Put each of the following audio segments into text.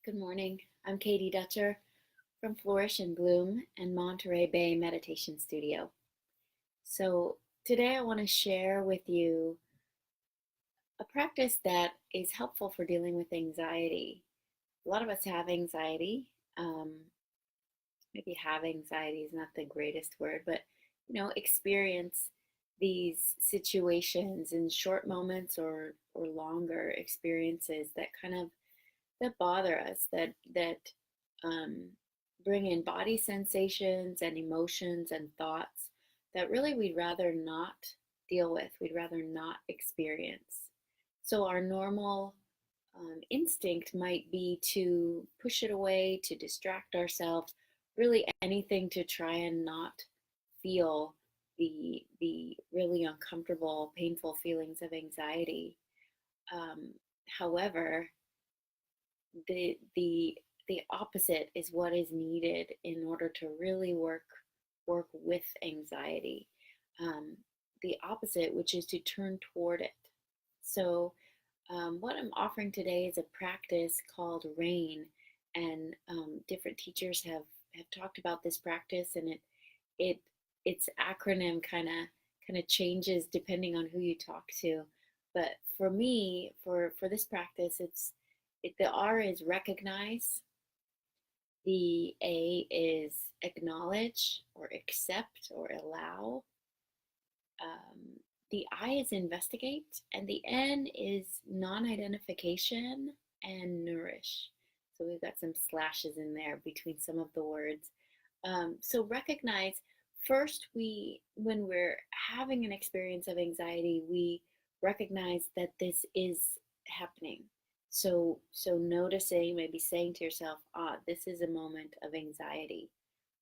Good morning. I'm Katie Dutcher from Flourish and Bloom and Monterey Bay Meditation Studio. So, today I want to share with you a practice that is helpful for dealing with anxiety. A lot of us have anxiety. Um, Maybe have anxiety is not the greatest word, but experience these situations in short moments or longer experiences that that bother us, that um, bring in body sensations and emotions and thoughts that really we'd rather not deal with, we'd rather not experience. So our normal instinct might be to push it away, to distract ourselves, really anything to try and not feel the really uncomfortable, painful feelings of anxiety. Um, However, the opposite is what is needed in order to really work with anxiety. Um, the opposite, which is to turn toward it. So, what I'm offering today is a practice called RAIN, and different teachers have talked about this practice, and it its acronym kind of changes depending on who you talk to. But for me, for this practice, the R is recognize, the A is acknowledge or accept or allow, the I is investigate, and the N is non-identification and nourish. So we've got some slashes in there between some of the words. So recognize first, when we're having an experience of anxiety, we recognize that this is happening. So noticing, maybe saying to yourself, this is a moment of anxiety.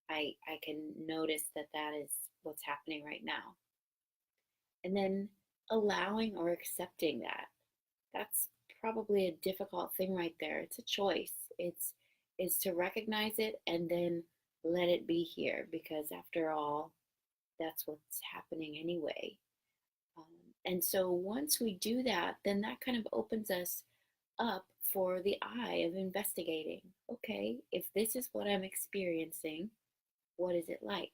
I can notice that that is what's happening right now. And then allowing or accepting that. That's probably a difficult thing right there. It's a choice. It's to recognize it and then let it be here, because after all, that's what's happening anyway. Um, and so once we do that, then that kind of opens us up for the eye of investigating. Okay, if this is what I'm experiencing, what is it like?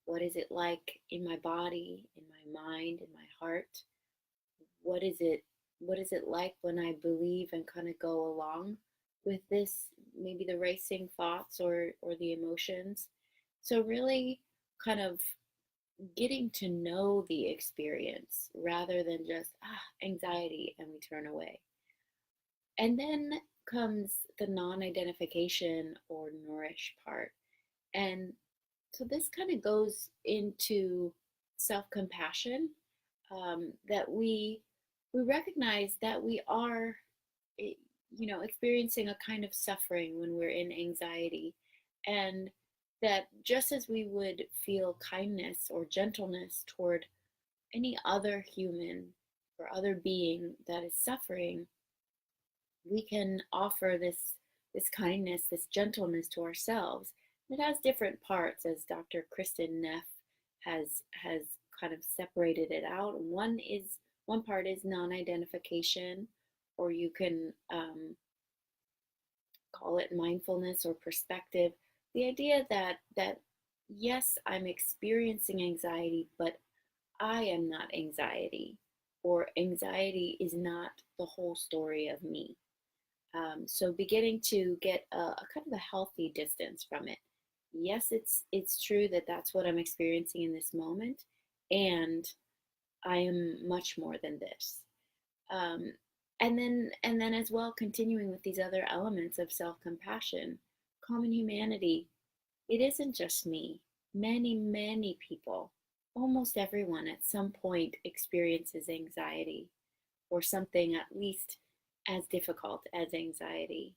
What is it like in my body, in my mind, in my heart? What is it what is it like when I believe and kind of go along with this, maybe the racing thoughts or the emotions? So really kind of getting to know the experience rather than just anxiety and we turn away. And then comes the non-identification or nourish part. And so this kind of goes into self-compassion, that we recognize that we are, experiencing a kind of suffering when we're in anxiety, and that just as we would feel kindness or gentleness toward any other human or other being that is suffering, we can offer this kindness, this gentleness to ourselves. It has different parts, as Dr. Kristen Neff has kind of separated it out. One part is non-identification, or you can call it mindfulness or perspective. The idea that yes, I'm experiencing anxiety, but I am not anxiety, or anxiety is not the whole story of me. So beginning to get a kind of a healthy distance from it. Yes, it's true that that's what I'm experiencing in this moment, and I am much more than this. Um, and then as well, continuing with these other elements of self-compassion, common humanity. It isn't just me. Many people, almost everyone at some point experiences anxiety or something at least as difficult as anxiety.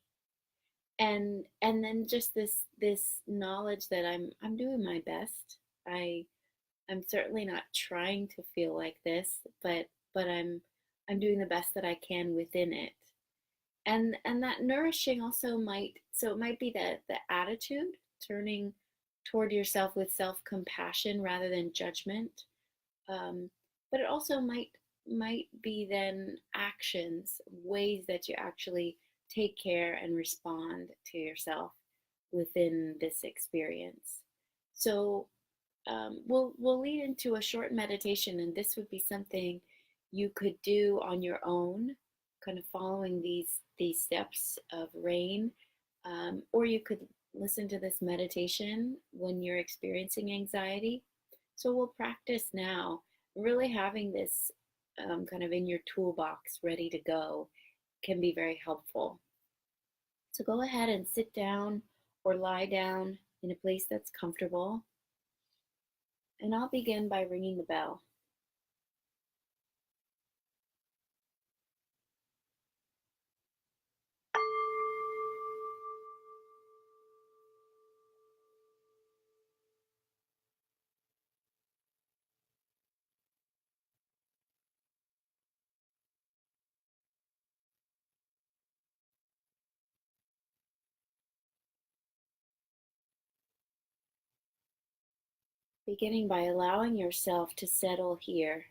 And then just this knowledge that I'm doing my best. I'm certainly not trying to feel like this, but I'm doing the best that I can within it. And that nourishing also it might be the attitude, turning toward yourself with self-compassion rather than judgment. But it also might be then actions, ways that you actually take care and respond to yourself within this experience. So we'll lead into a short meditation, and this would be something you could do on your own, kind of following these steps of rain, or you could listen to this meditation when you're experiencing anxiety. So we'll practice now, really having this kind of in your toolbox ready to go can be very helpful. So go ahead and sit down or lie down in a place that's comfortable. And I'll begin by ringing the bell. Beginning by allowing yourself to settle here.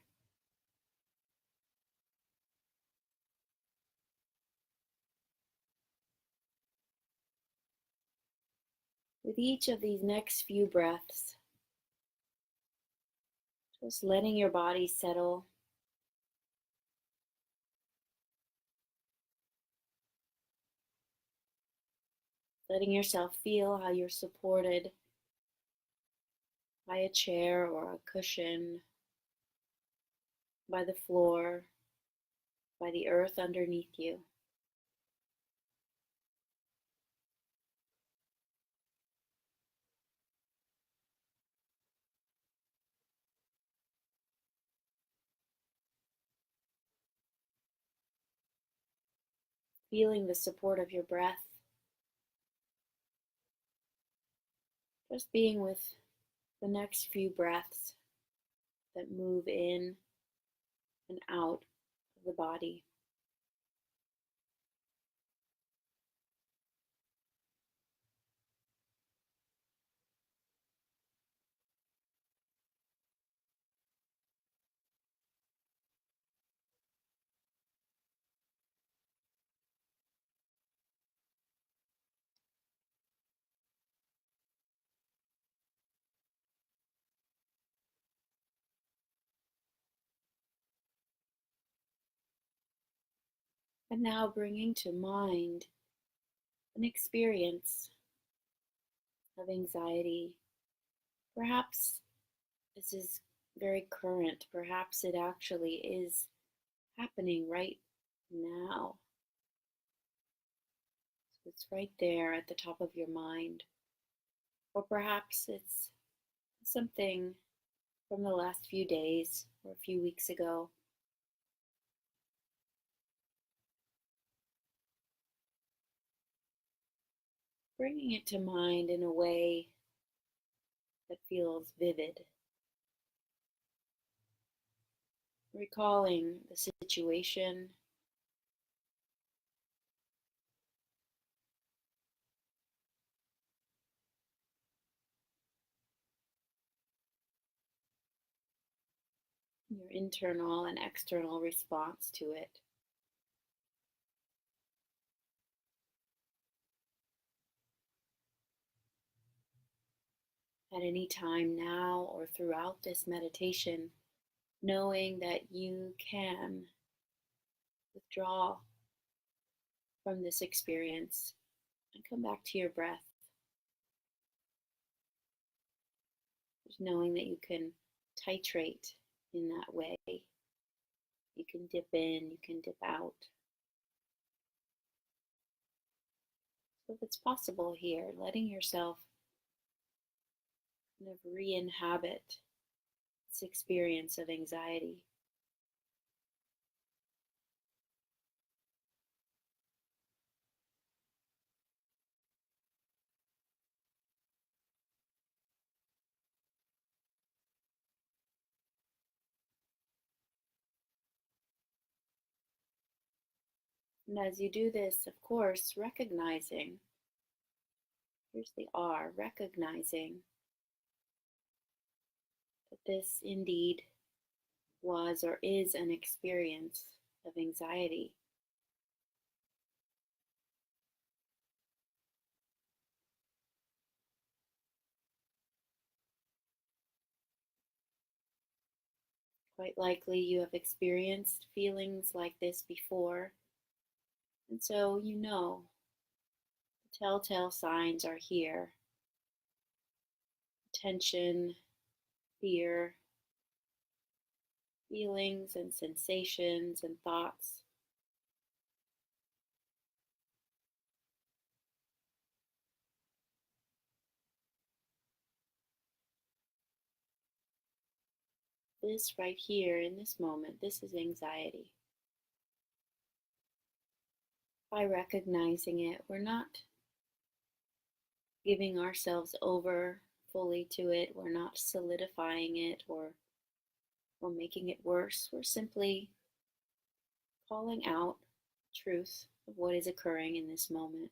With each of these next few breaths, just letting your body settle, letting yourself feel how you're supported by a chair or a cushion, by the floor, by the earth underneath you. Feeling the support of your breath, just being with the next few breaths that move in and out of the body. And now bringing to mind an experience of anxiety. Perhaps this is very current. Perhaps it actually is happening right now. So it's right there at the top of your mind. Or perhaps it's something from the last few days or a few weeks ago. Bringing it to mind in a way that feels vivid. Recalling the situation, your internal and external response to it. At any time now or throughout this meditation, knowing that you can withdraw from this experience and come back to your breath. Just knowing that you can titrate in that way. You can dip in, you can dip out. So if it's possible here, letting yourself kind of re-inhabit this experience of anxiety. And as you do this, of course, recognizing, here's the R, recognizing that this indeed was or is an experience of anxiety. Quite likely you have experienced feelings like this before, and so you know the telltale signs are here: tension, fear, feelings and sensations and thoughts. This right here in this moment, this is anxiety. By recognizing it, we're not giving ourselves over fully to it. We're not solidifying it or making it worse. We're simply calling out truth of what is occurring in this moment.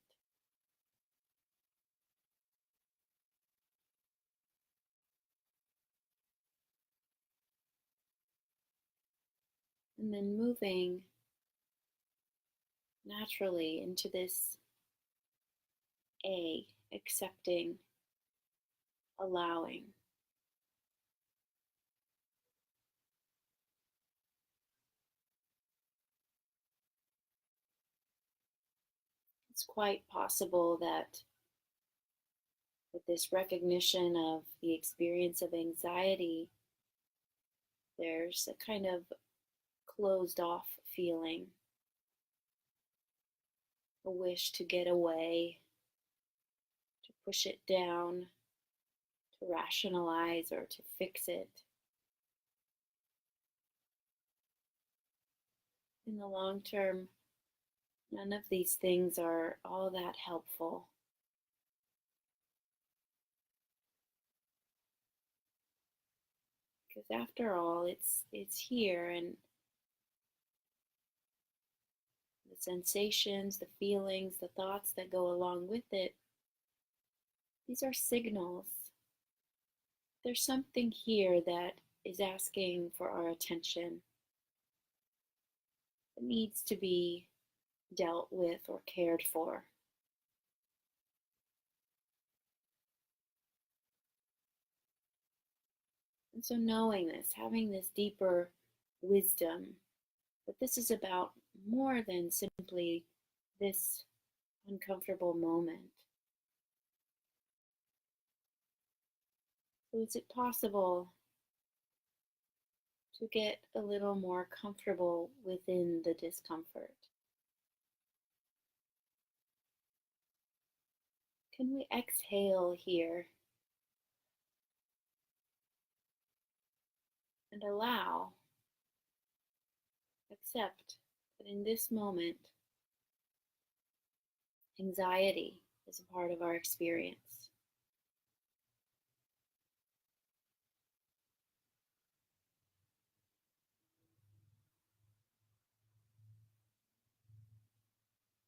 And then moving naturally into this A, accepting, allowing. It's quite possible that with this recognition of the experience of anxiety, there's a kind of closed off feeling, a wish to get away, to push it down, to rationalize or to fix it. In the long term, none of these things are all that helpful. Because after all, it's here, and the sensations, the feelings, the thoughts that go along with it, these are signals. There's something here that is asking for our attention. It needs to be dealt with or cared for. And so knowing this, having this deeper wisdom, that this is about more than simply this uncomfortable moment. So is it possible to get a little more comfortable within the discomfort? Can we exhale here and allow, accept that in this moment, anxiety is a part of our experience?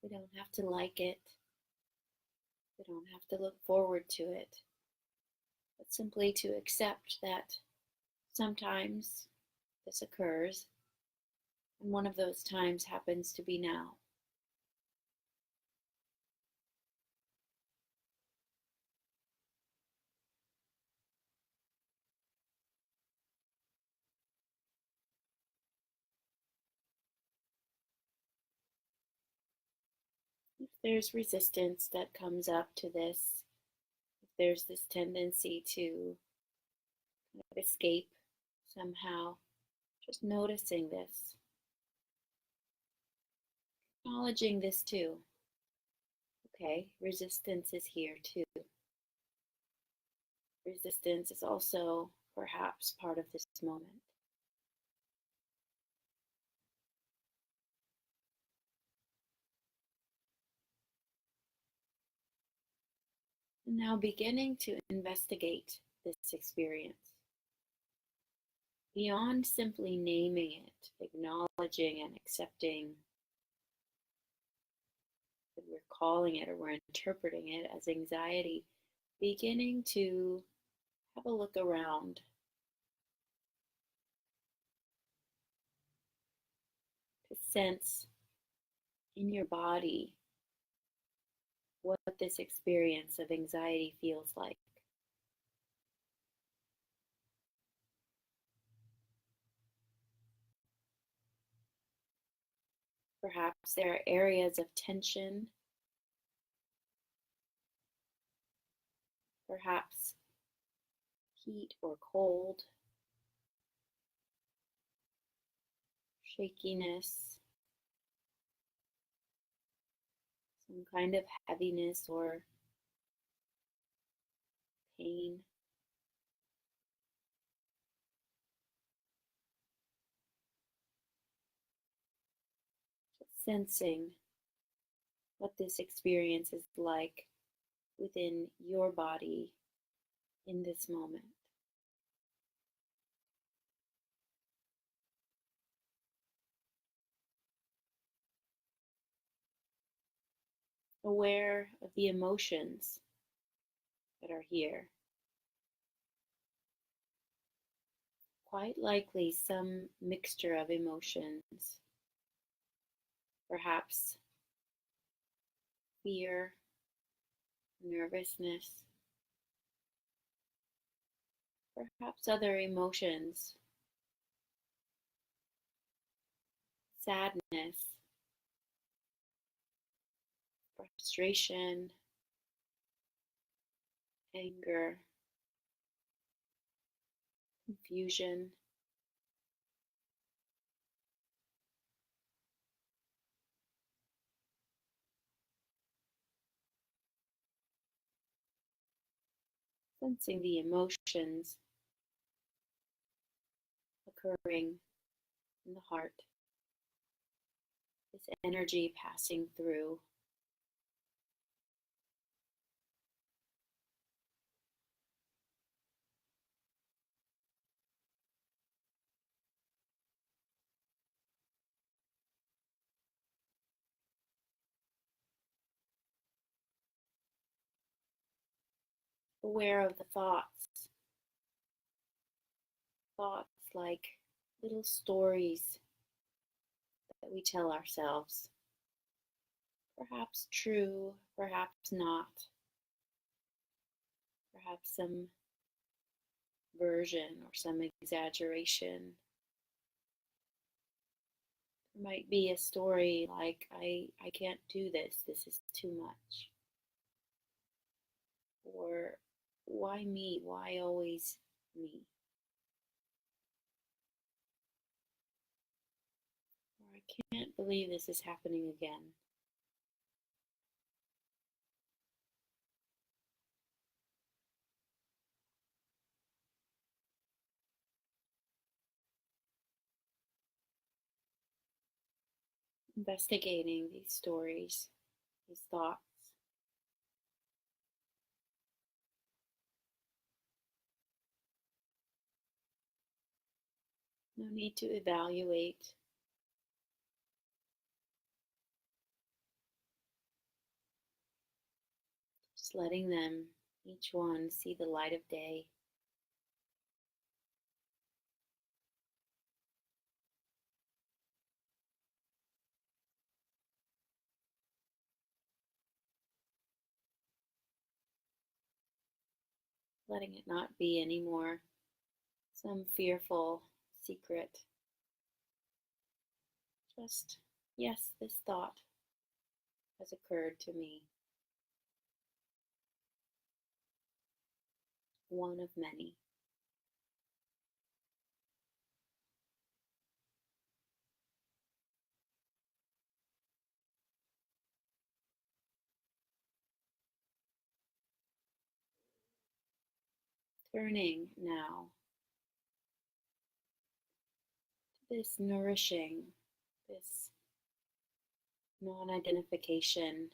We don't have to like it. We don't have to look forward to it, but simply to accept that sometimes this occurs, and one of those times happens to be now. If there's resistance that comes up to this, if there's this tendency to kind of escape somehow, just noticing this, acknowledging this too. Okay, resistance is here too. Resistance is also perhaps part of this moment. And now beginning to investigate this experience. Beyond simply naming it, acknowledging and accepting that we're calling it or we're interpreting it as anxiety, beginning to have a look around. To sense in your body what this experience of anxiety feels like. Perhaps there are areas of tension, perhaps heat or cold, shakiness, some kind of heaviness or pain. Just sensing what this experience is like within your body in this moment. Aware of the emotions that are here. Quite likely some mixture of emotions, perhaps fear, nervousness, perhaps other emotions, sadness, frustration, anger, confusion. Sensing the emotions occurring in the heart, this energy passing through. Aware of the thoughts, thoughts like little stories that we tell ourselves. Perhaps true, perhaps not, perhaps some version or some exaggeration. There might be a story like, I can't do this is too much. Or, why me? Why always me? Or, I can't believe this is happening again. Investigating these stories, these thoughts. No need to evaluate. Just letting them, each one, see the light of day. Letting it not be anymore some fearful secret. Just, yes, this thought has occurred to me. One of many. Turning now to this nourishing, this non-identification,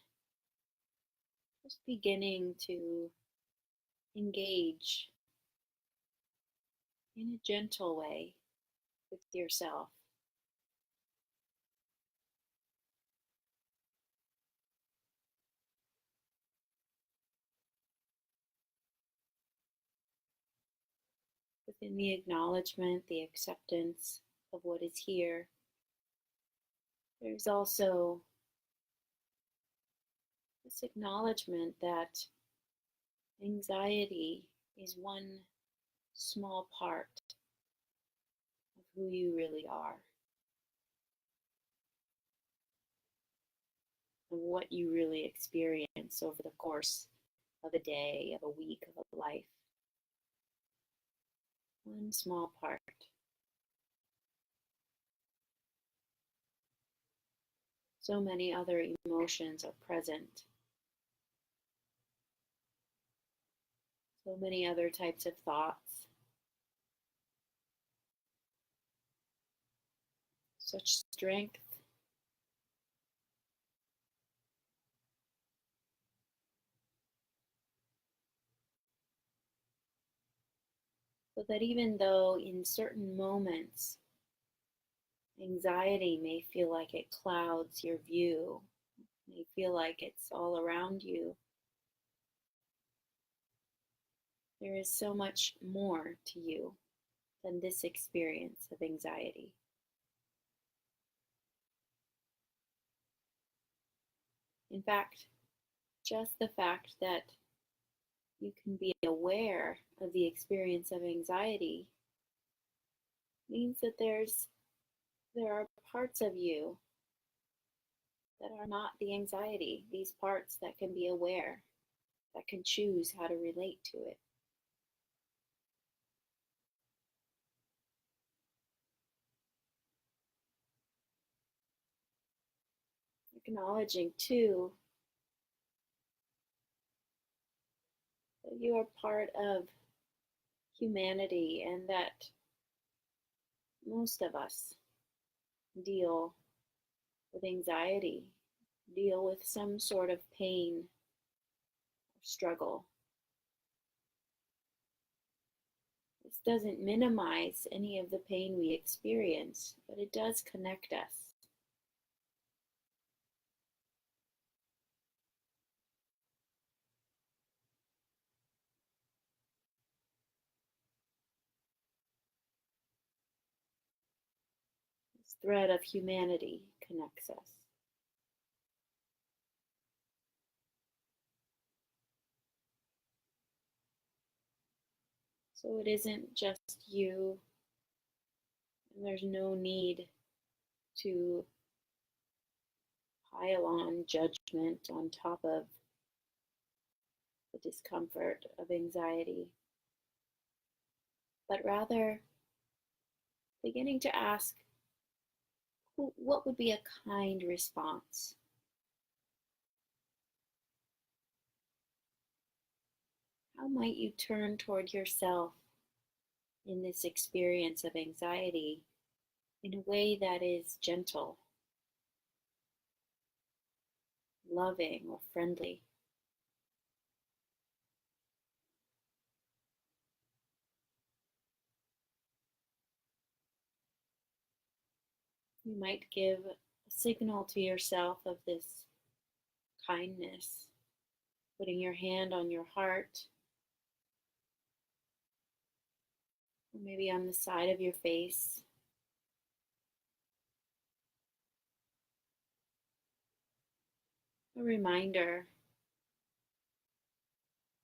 just beginning to engage in a gentle way with yourself. Within the acknowledgement, the acceptance of what is here, there's also this acknowledgement that anxiety is one small part of who you really are. of what you really experience over the course of a day, of a week, of a life. One small part. So many other emotions are present. So many other types of thoughts. Such strength. So that even though in certain moments anxiety may feel like it clouds your view, may feel like it's all around you, there is so much more to you than this experience of anxiety. In fact, just the fact that you can be aware of the experience of anxiety means that there are parts of you that are not the anxiety, these parts that can be aware, that can choose how to relate to it. Acknowledging too that you are part of humanity and that most of us deal with anxiety, deal with some sort of pain or struggle. This doesn't minimize any of the pain we experience, but it does connect us. This thread of humanity connects us. So it isn't just you, and there's no need to pile on judgment on top of the discomfort of anxiety, but rather beginning to ask, what would be a kind response? How might you turn toward yourself in this experience of anxiety in a way that is gentle, loving, or friendly? You might give a signal to yourself of this kindness, putting your hand on your heart, or maybe on the side of your face. A reminder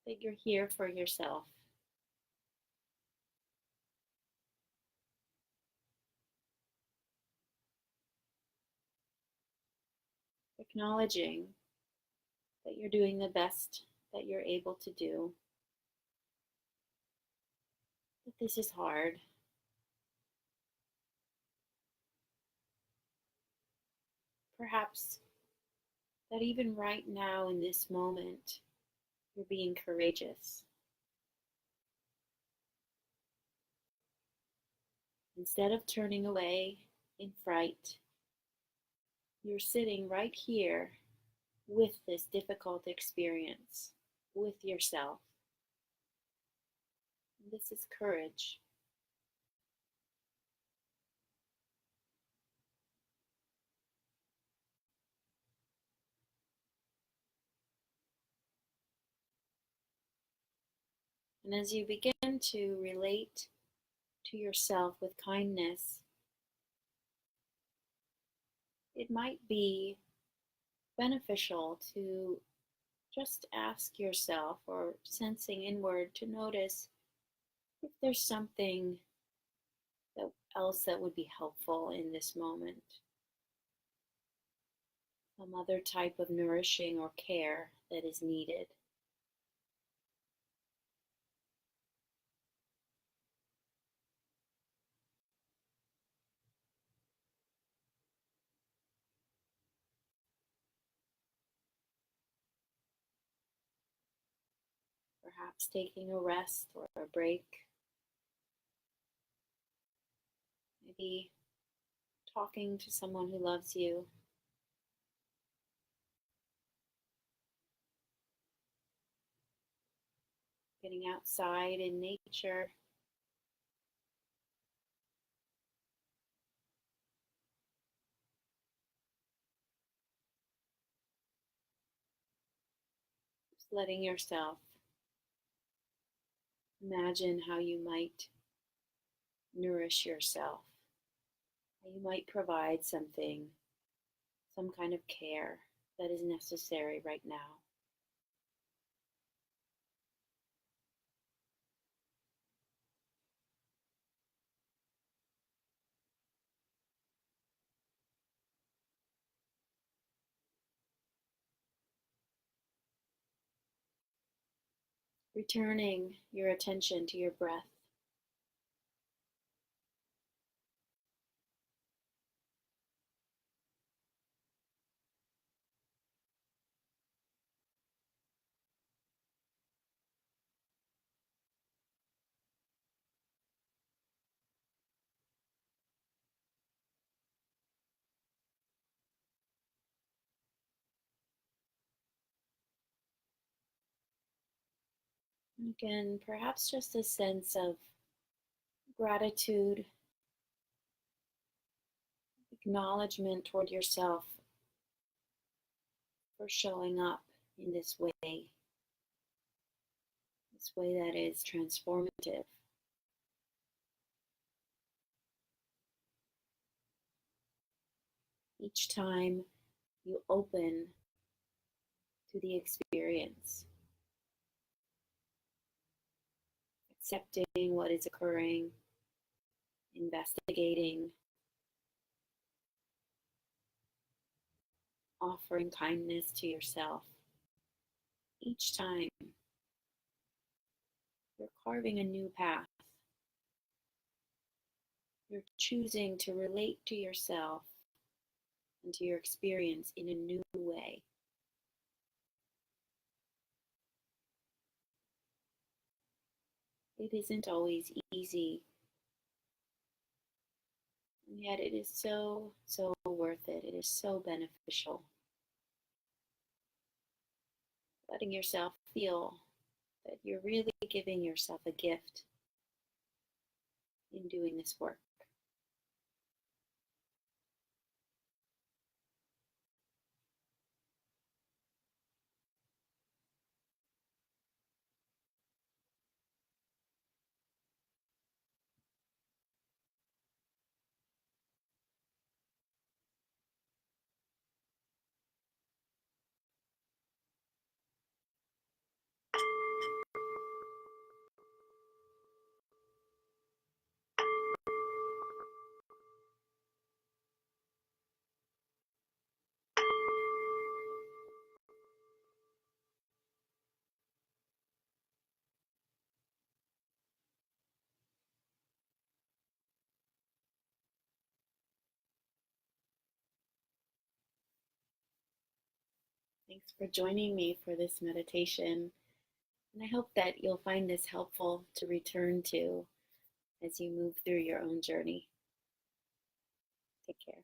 that you're here for yourself. Acknowledging that you're doing the best that you're able to do, that this is hard. Perhaps that even right now in this moment, you're being courageous. Instead of turning away in fright, you're sitting right here with this difficult experience, with yourself. This is courage. And as you begin to relate to yourself with kindness, it might be beneficial to just ask yourself or sensing inward to notice if there's something else that would be helpful in this moment. some other type of nourishing or care that is needed. Perhaps taking a rest or a break, maybe talking to someone who loves you, getting outside in nature. Just letting yourself imagine how you might nourish yourself, how you might provide something, some kind of care that is necessary right now. Returning your attention to your breath. And again, perhaps just a sense of gratitude, acknowledgement toward yourself for showing up in this way that is transformative. Each time you open to the experience, accepting what is occurring, investigating, offering kindness to yourself. Each time you're carving a new path. You're choosing to relate to yourself and to your experience in a new way. It isn't always easy, and yet it is so, so worth it. It is so beneficial. Letting yourself feel that you're really giving yourself a gift in doing this work. Thanks for joining me for this meditation. And I hope that you'll find this helpful to return to as you move through your own journey. Take care.